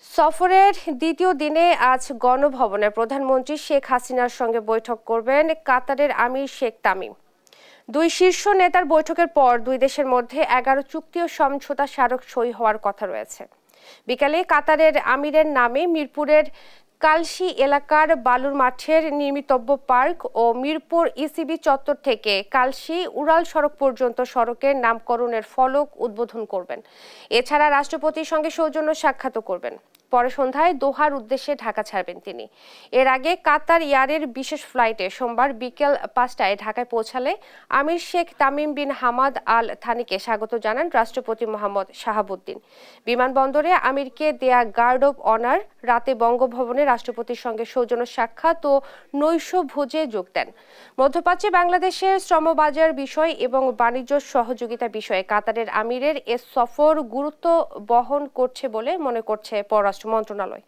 সফরের দ্বিতীয় দিনে আজ গণভবনে প্রধানমন্ত্রী শেখ হাসিনার সঙ্গে বৈঠক করবেন কাতারের আমির শেখ তামিম। দুই শীর্ষ নেতার বৈঠকের পর দুই দেশের মধ্যে 11 চুক্তি ও সমঝোতা স্মারক সই হওয়ার কথা রয়েছে। বিকালে কাতারের আমিরের নামে মিরপুরের কালশী এলাকার বালুর মাঠের নির্মিতব্য পার্ক ও মিরপুর ইসিবি চত্বর থেকে কালশী উড়াল সড়ক পর্যন্ত সড়কের নামকরণের ফলক উদ্বোধন করবেন। এছাড়া রাষ্ট্রপতির সঙ্গে সৌজন্য সাক্ষাৎও করবেন। পরে সন্ধ্যায় দোহার উদ্দেশ্যে ঢাকা ছাড়বেন তিনি। এর আগে কাতার এয়ারের বিশেষ ফ্লাইটে সোমবার বিকেল 5টায় ঢাকায় পৌঁছালে Emir Sheikh Tamim bin Hamad Al থানিকে স্বাগত জানান রাষ্ট্রপতি মোহাম্মদ শাহাবুদ্দিন। বিমানবন্দরে আমিরকে দেয়া গার্ড অব অনার, রাতে বঙ্গভবনে রাষ্ট্রপতির সঙ্গে সৌজন্য সাক্ষাৎ ও নৈশ ভোজে যোগ দেন। মধ্যপ্রাচ্যে বাংলাদেশের শ্রমবাজার বিষয় এবং বাণিজ্য সহযোগিতা বিষয়ে কাতারের আমিরের এ সফর গুরুত্ব বহন করছে বলে মনে করছে পররাষ্ট্র মন্ত্রণালয়।